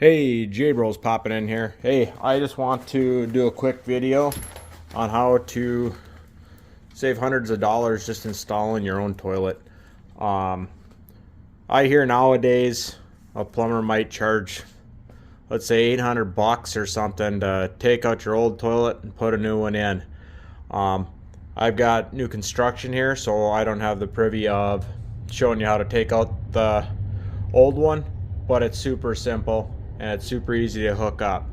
Hey, J-Bros popping in here. Hey, I just want to do a quick video on how to save hundreds of dollars just installing your own toilet. I hear nowadays a plumber might charge, let's say 800 bucks or something to take out your old toilet and put a new one in. I've got new construction here, so I don't have the privy of showing you how to take out the old one, but it's super simple and it's super easy to hook up.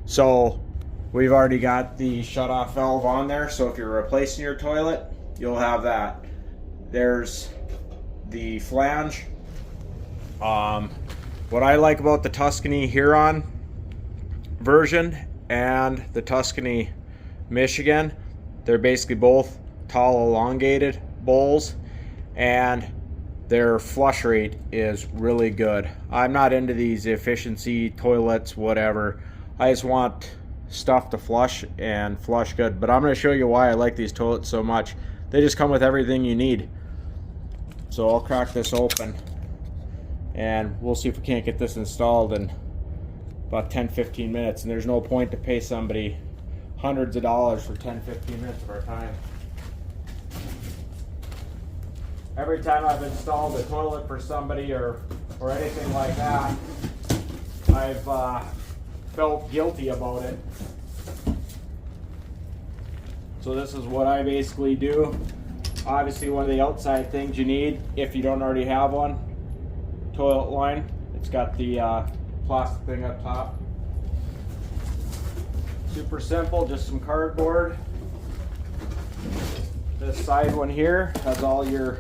So we've already got the shut-off valve on there, so if you're replacing your toilet, you'll have that. There's the flange. What I like about the Tuscany Huron version and the Tuscany Michigan, they're basically both tall elongated bowls, and their flush rate is really good. I'm not into these efficiency toilets, whatever. I just want stuff to flush and flush good. But I'm going to show you why I like these toilets so much. They just come with everything you need. So I'll crack this open and we'll see if we can't get this installed in about 10-15 minutes. And there's no point to pay somebody hundreds of dollars for 10-15 minutes of our time. Every time I've installed a toilet for somebody or anything like that, I've felt guilty about it. So this is what I basically do. Obviously, one of the outside things you need, if you don't already have one, toilet line. It's got the plastic thing up top. Super simple, just some cardboard. This side one here has all your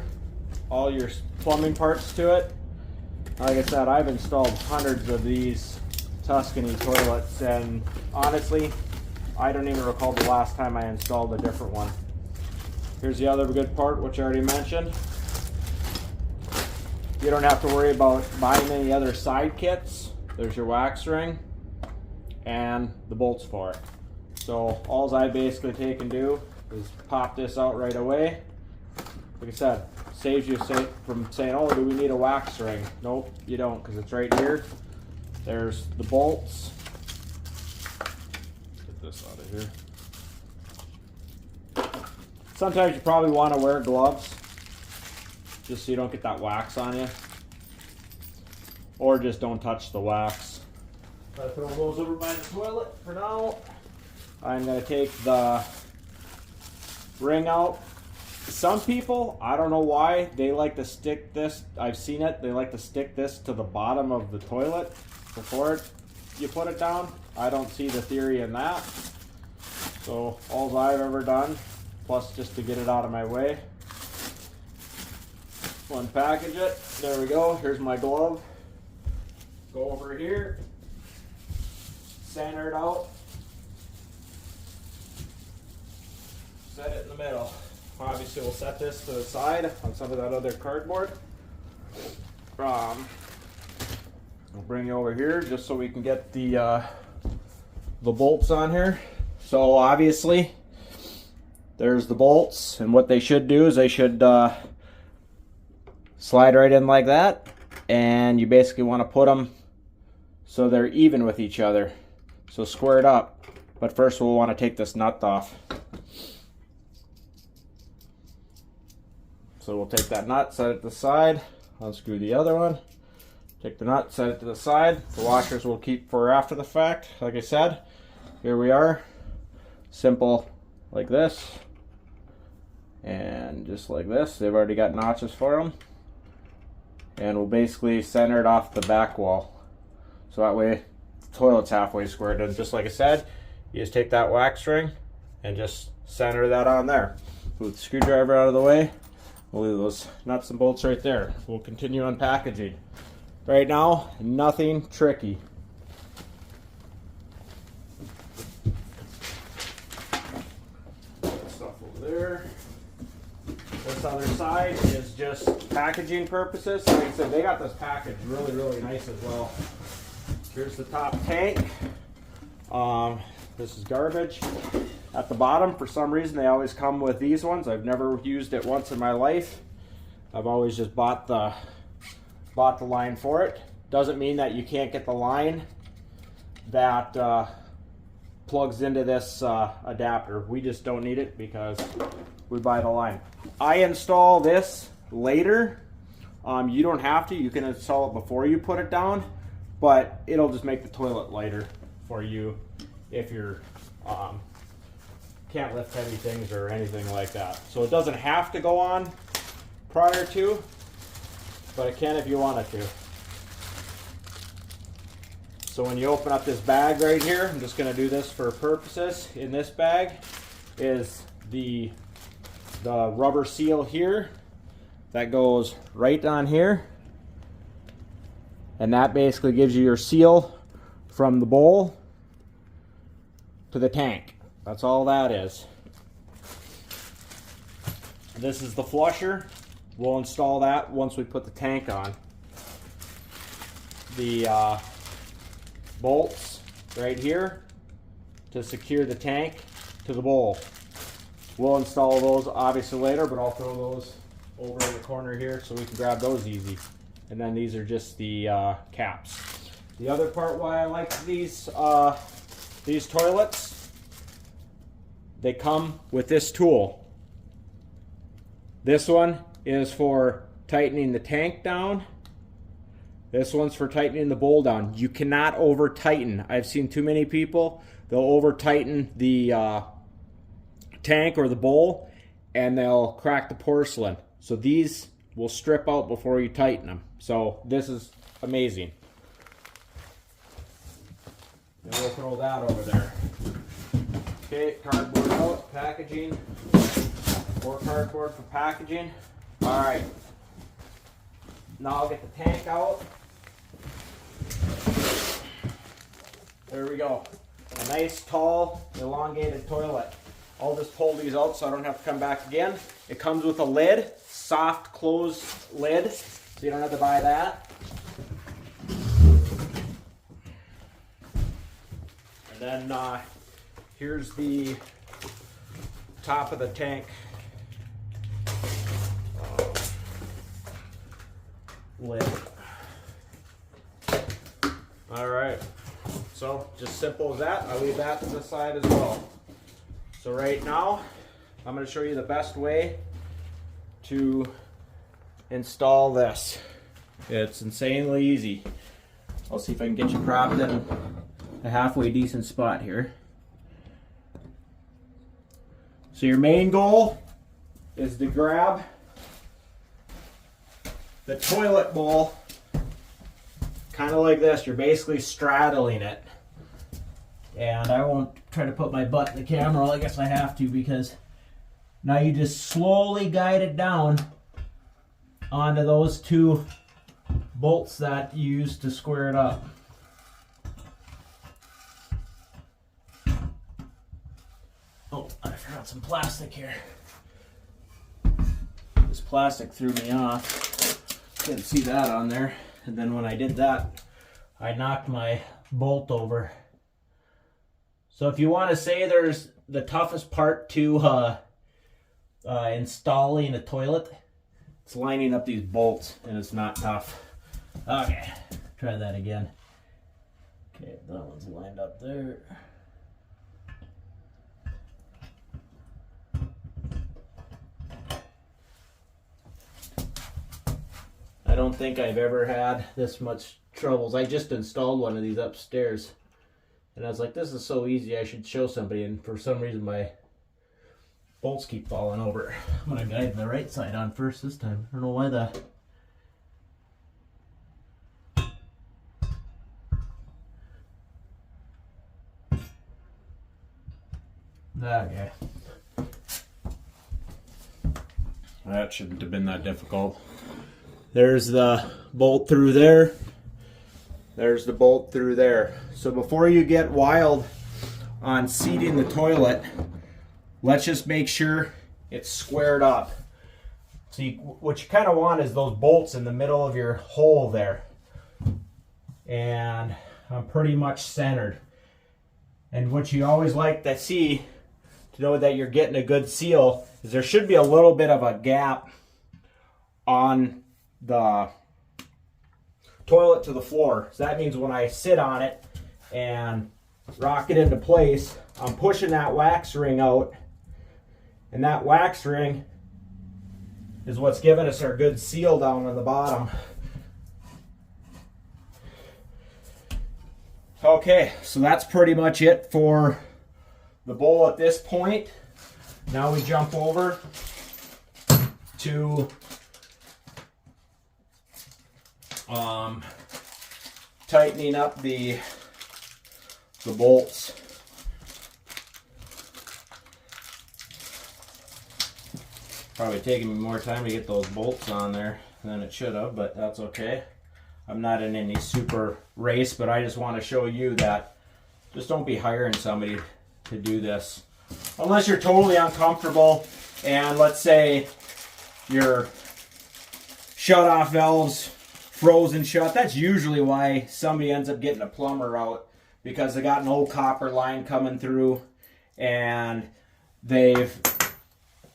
plumbing parts to it. Like I said, I've installed hundreds of these Tuscany toilets, and honestly, I don't even recall the last time I installed a different one. Here's the other good part, which I already mentioned. You don't have to worry about buying any other side kits. There's your wax ring and the bolts for it. So all I basically take and do is pop this out right away. Like I said, saves you from saying, oh, do we need a wax ring? Nope, you don't, because it's right here. There's the bolts. Get this out of here. Sometimes you probably want to wear gloves just so you don't get that wax on you. Or just don't touch the wax. I throw those over by the toilet for now. I'm going to take the ring out. Some people, I don't know why, they like to stick this, I've seen it, they like to stick this to the bottom of the toilet before you put it down. I don't see the theory in that. So all I've ever done, plus just to get it out of my way, unpackage it. There we go, here's my glove. Go over here, center it out, set it in the middle. Obviously, we'll set this to the side on some of that other cardboard. I'll bring you over here just so we can get the bolts on here. So obviously, there's the bolts, and what they should do is they should slide right in like that, and you basically want to put them so they're even with each other. So square it up, but first we'll want to take this nut off. So we'll take that nut, set it to the side, unscrew the other one, take the nut, set it to the side. The washers we'll keep for after the fact. Like I said, here we are. Simple like this. And just like this. They've already got notches for them. And we'll basically center it off the back wall. So that way the toilet's halfway squared. And just like I said, you just take that wax ring and just center that on there. Move the screwdriver out of the way. We'll leave those nuts and bolts right there. We'll continue unpackaging. Right now, nothing tricky. Stuff over there. This other side is just packaging purposes. Like I said, they got this package really, really nice as well. Here's the top tank. This is garbage. At the bottom, for some reason, they always come with these ones. I've never used it once in my life. I've always just bought the line for it. Doesn't mean that you can't get the line that plugs into this adapter. We just don't need it because we buy the line. I install this later. You don't have to. You can install it before you put it down, but it'll just make the toilet lighter for you if you're can't lift heavy things or anything like that. So it doesn't have to go on prior to, but it can if you want it to. So when you open up this bag right here, I'm just going to do this for purposes. In this bag is the rubber seal here that goes right on here, and that basically gives you your seal from the bowl to the tank. That's all that is. This is the flusher. We'll install that once we put the tank on. The bolts right here to secure the tank to the bowl. We'll install those obviously later, but I'll throw those over in the corner here so we can grab those easy. And then these are just the caps. The other part why I like these toilets, they come with this tool. This one is for tightening the tank down. This one's for tightening the bowl down. You cannot over tighten. I've seen too many people, they'll over tighten the tank or the bowl and they'll crack the porcelain. So these will strip out before you tighten them. So this is amazing. And we'll throw that over there. Okay, cardboard out, packaging. More cardboard for packaging. All right. Now I'll get the tank out. There we go. A nice, tall, elongated toilet. I'll just pull these out so I don't have to come back again. It comes with a lid, soft closed lid, so you don't have to buy that. And then here's the top of the tank lid. All right, so just simple as that. I'll leave that to the side as well. So right now, I'm going to show you the best way to install this. It's insanely easy. I'll see if I can get you propped in a halfway decent spot here. So your main goal is to grab the toilet bowl kind of like this. You're basically straddling it. And I won't try to put my butt in the camera. Well, I guess I have to, because now you just slowly guide it down onto those two bolts that you use to square it up. Oh, I forgot some plastic here. This plastic threw me off. Didn't see that on there. And then when I did that, I knocked my bolt over. So if you want to say there's the toughest part to installing a toilet, it's lining up these bolts, and it's not tough. Okay, try that again. Okay, that one's lined up there. I don't think I've ever had this much troubles. I just installed one of these upstairs, and I was like, this is so easy, I should show somebody, and for some reason my bolts keep falling over. I'm going to guide the right side on first this time. I don't know why that. Okay. That shouldn't have been that difficult. There's the bolt through there. There's the bolt through there. So before you get wild on seating the toilet, let's just make sure it's squared up. So what you kind of want is those bolts in the middle of your hole there. And I'm pretty much centered. And what you always like to see to know that you're getting a good seal is there should be a little bit of a gap on the toilet to the floor. So that means when I sit on it and rock it into place, I'm pushing that wax ring out, and that wax ring is what's giving us our good seal down on the bottom. Okay, so that's pretty much it for the bowl at this point. Now we jump over to tightening up the bolts. Probably taking me more time to get those bolts on there than it should have, but that's okay. I'm not in any super race, but I just want to show you that just don't be hiring somebody to do this. Unless you're totally uncomfortable and let's say your shut-off valve's frozen shut. That's usually why somebody ends up getting a plumber out, because they got an old copper line coming through and they've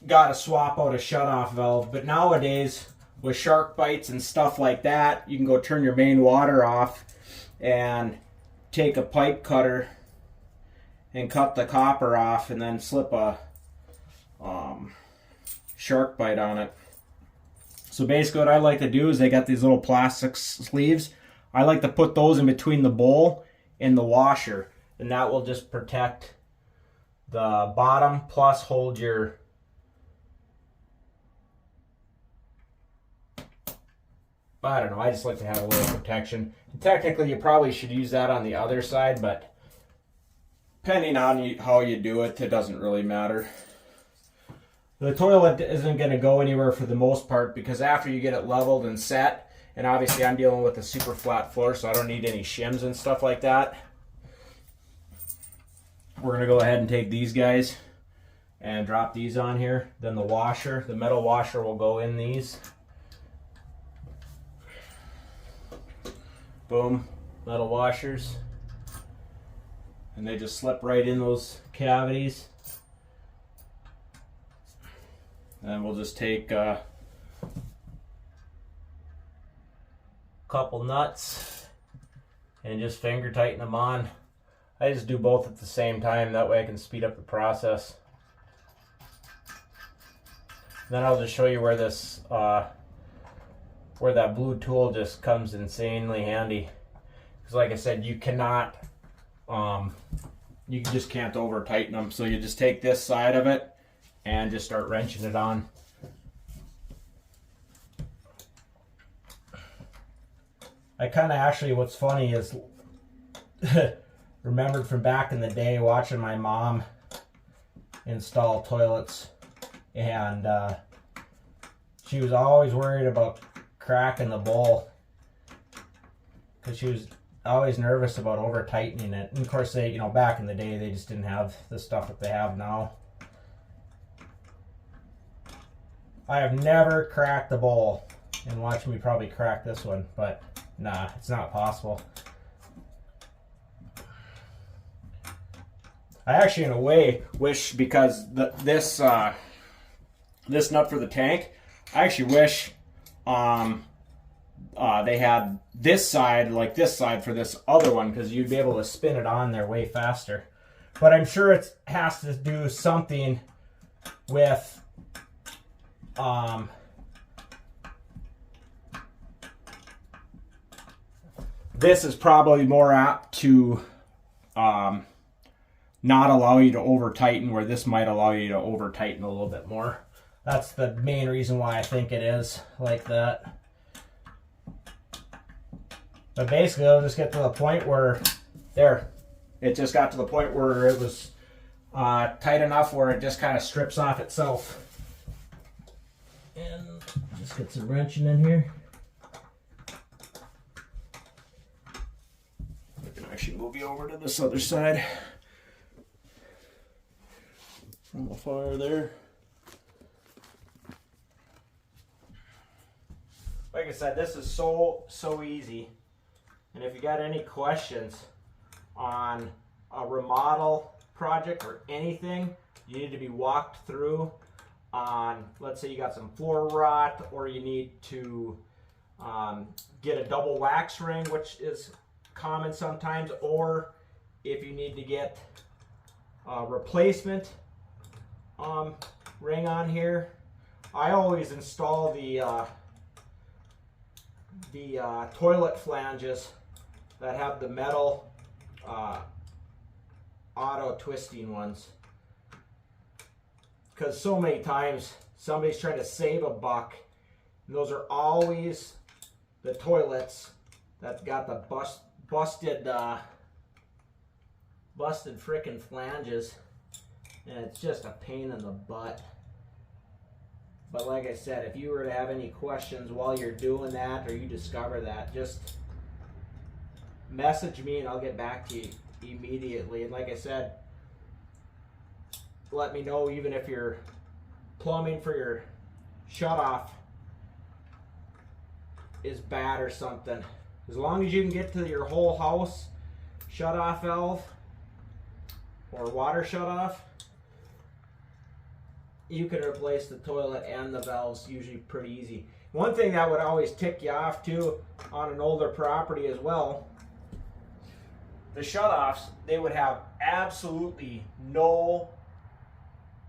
got to swap out a shut-off valve. But nowadays, with shark bites and stuff like that, you can go turn your main water off and take a pipe cutter and cut the copper off and then slip a shark bite on it. So basically what I like to do is they got these little plastic sleeves. I like to put those in between the bowl and the washer, and that will just protect the bottom plus hold your I don't know, I just like to have a little protection. Technically you probably should use that on the other side, but depending on how you do it, it doesn't really matter. The toilet isn't going to go anywhere for the most part, because after you get it leveled and set, and obviously I'm dealing with a super flat floor, so I don't need any shims and stuff like that. We're going to go ahead and take these guys and drop these on here. Then the washer, the metal washer, will go in these. Boom, metal washers. And they just slip right in those cavities. And we'll just take a couple nuts and just finger tighten them on. I just do both at the same time, that way I can speed up the process. Then I'll just show you where this where that blue tool just comes insanely handy. Because like I said, you cannot you just can't over tighten them. So you just take this side of it and just start wrenching it on. I kind of actually, what's funny is remembered from back in the day watching my mom install toilets, and she was always worried about cracking the bowl because she was always nervous about over tightening it. And of course, they, you know, back in the day they just didn't have the stuff that they have now. I have never cracked the bowl, and watch me probably crack this one, but nah, it's not possible. I actually, in a way, wish, because this nut for the tank, I actually wish they had this side, like this side, for this other one, because you'd be able to spin it on there way faster. But I'm sure it has to do something with this is probably more apt to not allow you to over tighten, where this might allow you to over tighten a little bit more. That's the main reason why I think it is like that. But basically it'll just get to the point where there, it just got to the point where it was tight enough where it just kind of strips off itself. And just get some wrenching in here. I can actually move you over to this other side from the fire there. Like I said, this is so easy. And if you got any questions on a remodel project or anything you need to be walked through on, let's say you got some floor rot, or you need to Get a double wax ring, which is common sometimes, or if you need to get a replacement ring on here. I always install the toilet flanges that have the metal auto twisting ones, because so many times somebody's trying to save a buck, and those are always the toilets that got the busted frickin' flanges, and it's just a pain in the butt. But like I said, if you were to have any questions while you're doing that, or you discover that, just message me and I'll get back to you immediately. And like I said, let me know even if your plumbing for your shutoff is bad or something. As long as you can get to your whole house shutoff valve or water shutoff, you can replace the toilet and the valves usually pretty easy. One thing that would always tick you off too on an older property as well, the shutoffs, they would have absolutely no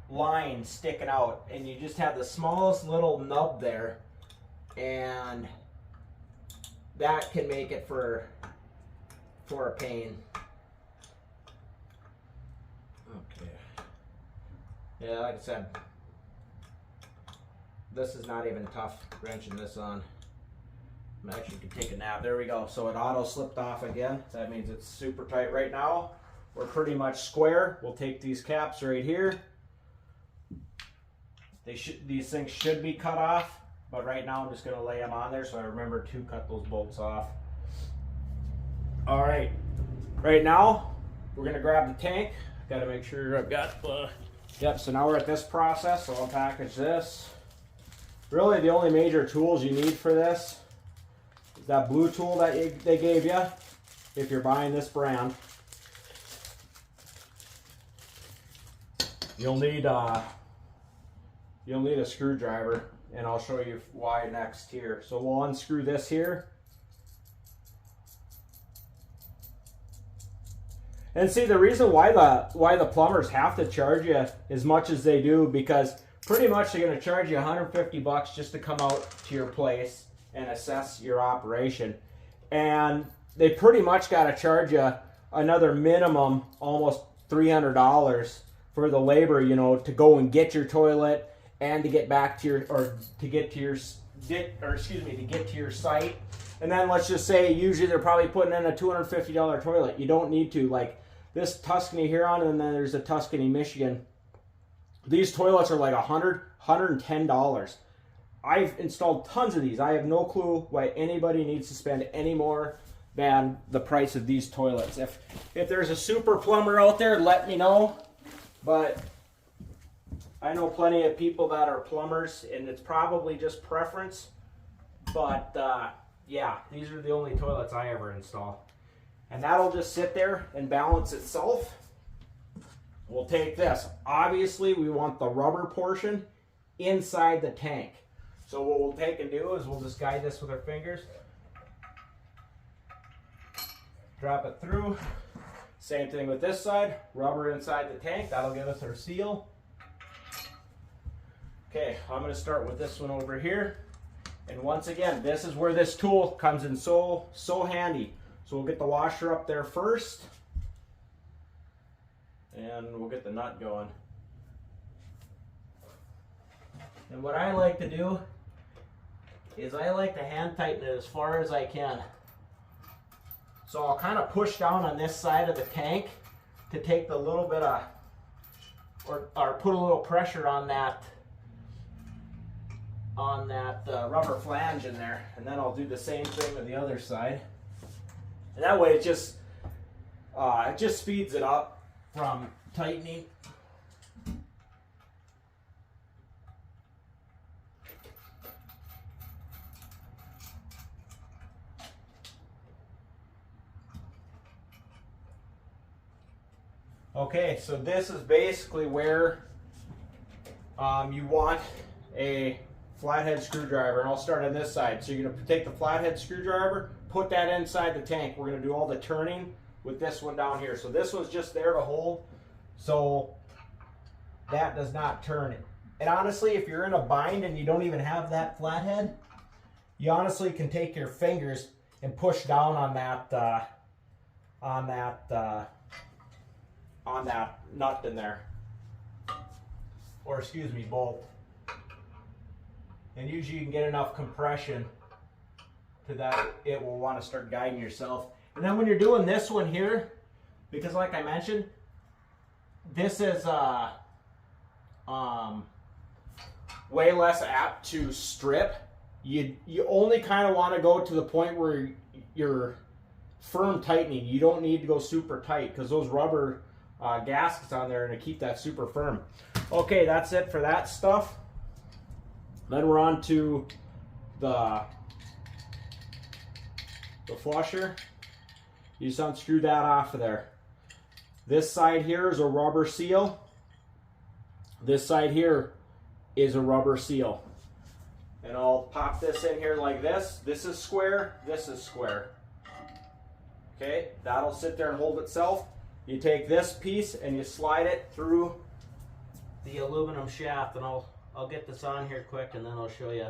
line sticking out, and you just have the smallest little nub there, and that can make it for a pain. Okay. Yeah, like I said, this is not even tough wrenching this on. I actually could take a nap. There we go. So it auto slipped off again. So that means it's super tight right now. We're pretty much square. We'll take these caps right here. These things should be cut off, but right now I'm just going to lay them on there so I remember to cut those bolts off. All right. Right now we're going to grab the tank. Got to make sure I've got. Yep. So now we're at this process. So I'll package this. Really, the only major tools you need for this is that blue tool that they gave you if you're buying this brand. You'll need a screwdriver, and I'll show you why next here. So we'll unscrew this here. And see, the reason why the plumbers have to charge you as much as they do, because pretty much they're going to charge you 150 bucks just to come out to your place and assess your operation. And they pretty much got to charge you another minimum, almost $300 for the labor, you know, to go and get your toilet and to get back to to get to your site. And then let's just say usually they're probably putting in a $250 toilet. You don't need to, like this Tuscany Huron, and then there's a Tuscany, Michigan. These toilets are like $100, $110. I've installed tons of these. I have no clue why anybody needs to spend any more than the price of these toilets. If there's a super plumber out there, let me know. But I know plenty of people that are plumbers, and it's probably just preference. But yeah, these are the only toilets I ever install. And that'll just sit there and balance itself. We'll take this. Obviously, we want the rubber portion inside the tank. So what we'll take and do is we'll just guide this with our fingers. Drop it through. Same thing with this side. Rubber inside the tank. That'll give us our seal. Okay, I'm going to start with this one over here. And once again, this is where this tool comes in so handy. So we'll get the washer up there first. And we'll get the nut going. And what I like to do is I like to hand tighten it as far as I can. So I'll kind of push down on this side of the tank to take the little bit of, or put a little pressure on that rubber flange in there. And then I'll do the same thing with the other side. And that way it just speeds it up from tightening. Okay, so this is basically where you want a flathead screwdriver, and I'll start on this side. So you're going to take the flathead screwdriver, put that inside the tank. We're going to do all the turning with this one down here. So this one's just there to hold, so that does not turn it. And honestly, if you're in a bind and you don't even have that flathead, you honestly can take your fingers and push down on that nut in there, or excuse me, bolt. And usually you can get enough compression to that it will want to start guiding yourself. And then when you're doing this one here, because like I mentioned, this is way less apt to strip. You only kind of want to go to the point where you're firm tightening. You don't need to go super tight because those rubber gaskets on there are going to keep that super firm. Okay, that's it for that stuff. Then we're on to the flusher. You just unscrew that off of there. This side here is a rubber seal. This side here is a rubber seal. And I'll pop this in here like this. This is square, this is square. Okay, that'll sit there and hold itself. You take this piece and you slide it through the aluminum shaft, and I'll get this on here quick and then I'll show you.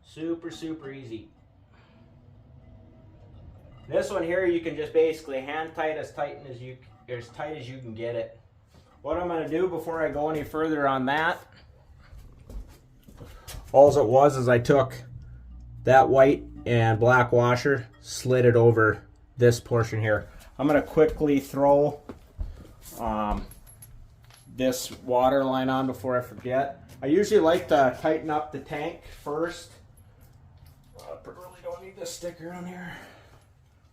Super, super easy. This one here, you can just basically hand tight as tight as you can get it. What I'm going to do before I go any further on that, all it was is I took that white and black washer, slid it over this portion here. I'm going to quickly throw this water line on before I forget. I usually like to tighten up the tank first. I really don't need this sticker on here.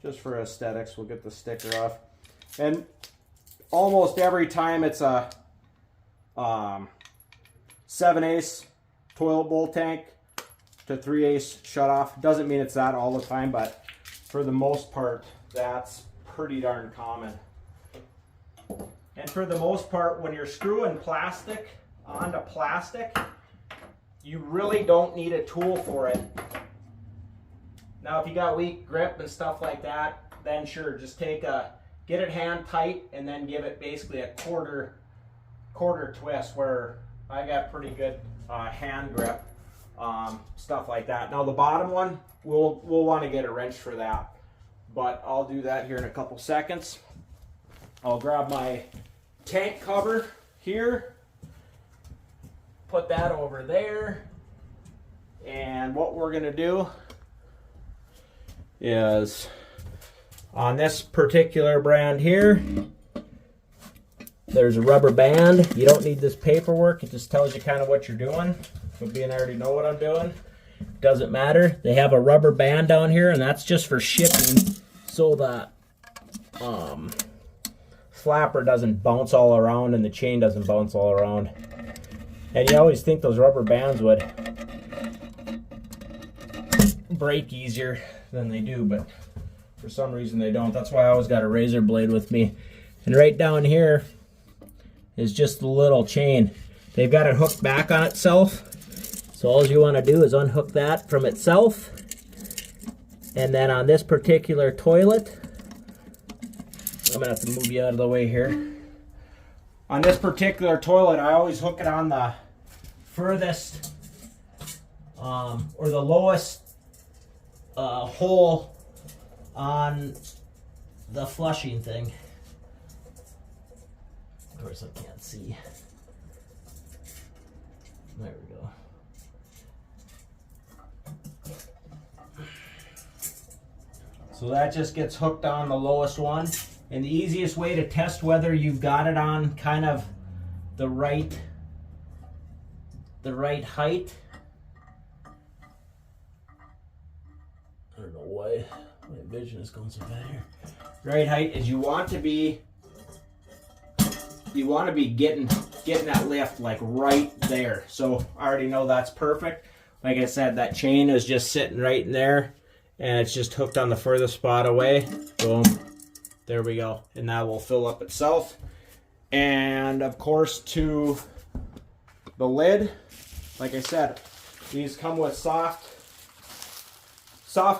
Just for aesthetics, we'll get the sticker off. And almost every time it's a 7/8 toilet bowl tank to 3/8 shut off. Doesn't mean it's that all the time, but for the most part, that's pretty darn common. And for the most part, when you're screwing plastic onto plastic, you really don't need a tool for it. Now, if you got weak grip and stuff like that, then sure, just get it hand tight and then give it basically a quarter twist, where I got pretty good hand grip, stuff like that. Now the bottom one, we'll want to get a wrench for that, but I'll do that here in a couple seconds. I'll grab my tank cover here, put that over there, and what we're going to do is, on this particular brand here, there's a rubber band. You don't need this paperwork. It just tells you kind of what you're doing. But being I already know what I'm doing, doesn't matter. They have a rubber band down here, and that's just for shipping, so that flapper doesn't bounce all around and the chain doesn't bounce all around. And you always think those rubber bands would break easier than they do, but for some reason they don't. That's why I always got a razor blade with me. And right down here is just the little chain. They've got it hooked back on itself, so all you want to do is unhook that from itself. And then on this particular toilet, I'm gonna have to move you out of the way here. On this particular toilet, I always hook it on the furthest or the lowest hole on the flushing thing. Of course, I can't see. There we go. So that just gets hooked on the lowest one. And the easiest way to test whether you've got it on kind of the right height. I don't know why my vision is going so bad here. Right height is you want to be getting that lift like right there. So I already know that's perfect. Like I said, that chain is just sitting right in there, and it's just hooked on the furthest spot away. Boom. There we go. And that will fill up itself. And of course, to the lid, like I said, these come with soft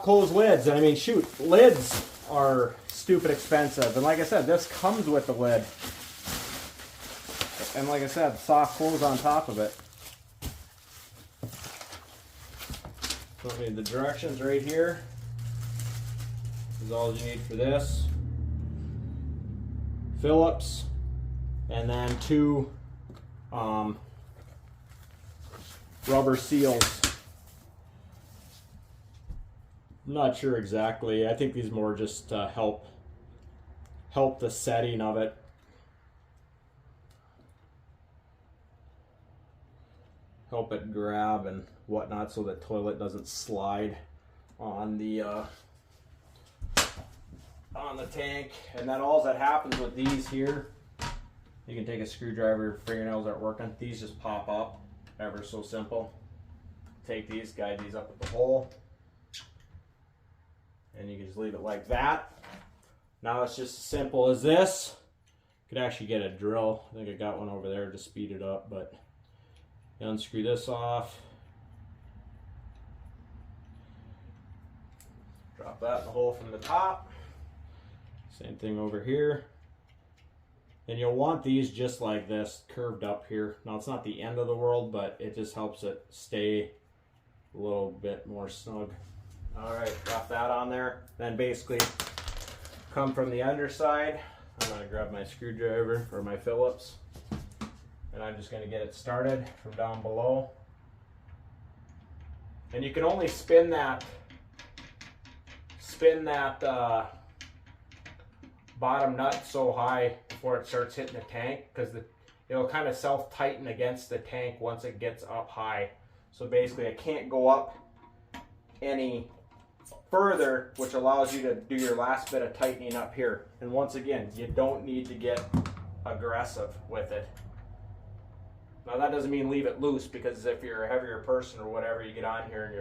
close lids. And I mean, shoot, lids are stupid expensive. And like I said, this comes with the lid. And like I said, soft close on top of it. So the directions right here is all you need for this. Phillips, and then 2 rubber seals. I'm not sure exactly. I think these more just help the setting of it. Help it grab and whatnot so the toilet doesn't slide on the tank. And then all that happens with these here, you can take a screwdriver, if fingernails aren't working, these just pop up, ever so simple. Take these, guide these up with the hole, and you can just leave it like that. Now it's just as simple as this. You could actually get a drill. I think I got one over there to speed it up, but you unscrew this off. Drop that in the hole from the top. Same thing over here. And you'll want these just like this, curved up here. Now it's not the end of the world, but it just helps it stay a little bit more snug. All right, drop that on there. Then basically come from the underside. I'm gonna grab my screwdriver or my Phillips, and I'm just gonna get it started from down below. And you can only spin that bottom nut so high before it starts hitting the tank, because it'll kind of self-tighten against the tank once it gets up high. So basically it can't go up any further, which allows you to do your last bit of tightening up here. And once again, you don't need to get aggressive with it. Now that doesn't mean leave it loose, because if you're a heavier person or whatever, you get on here and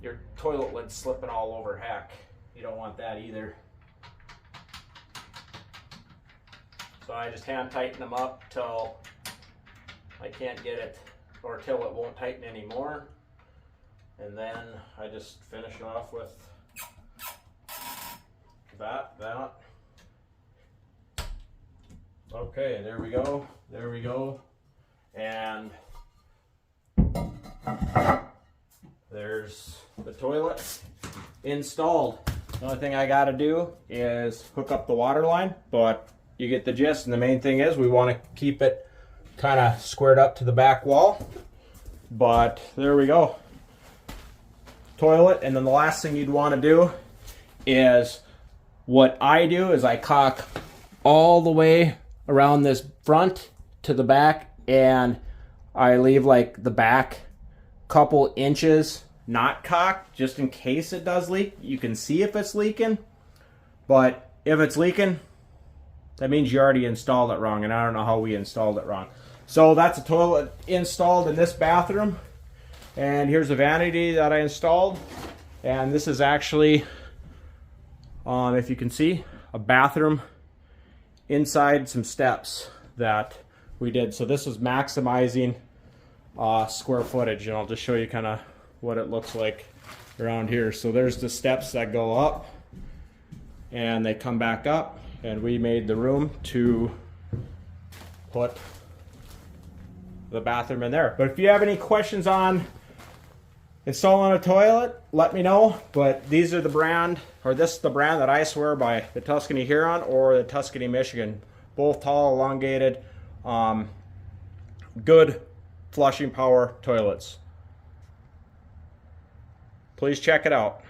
your toilet lid's slipping all over. Heck, you don't want that either. So I just hand tighten them up till I can't get it, or till it won't tighten anymore. And then I just finish off with that. Okay, there we go. There we go. And there's the toilet installed. The only thing I got to do is hook up the water line, but you get the gist. And the main thing is we want to keep it kind of squared up to the back wall. But there we go. Toilet. And then the last thing you'd want to do is, what I do is I caulk all the way around this front to the back, and I leave like the back couple inches not caulked just in case it does leak. You can see if it's leaking, but if it's leaking, that means you already installed it wrong, and I don't know how we installed it wrong. So that's a toilet installed in this bathroom, and here's the vanity that I installed. And this is actually, if you can see, a bathroom inside some steps that we did. So this is maximizing square footage, and I'll just show you kind of what it looks like around here. So there's the steps that go up and they come back up, and we made the room to put the bathroom in there. But if you have any questions on installing a toilet, let me know. But these are the brand, or this is the brand that I swear by, the Tuscany Huron or the Tuscany Michigan. Both tall, elongated, good flushing power toilets. Please check it out.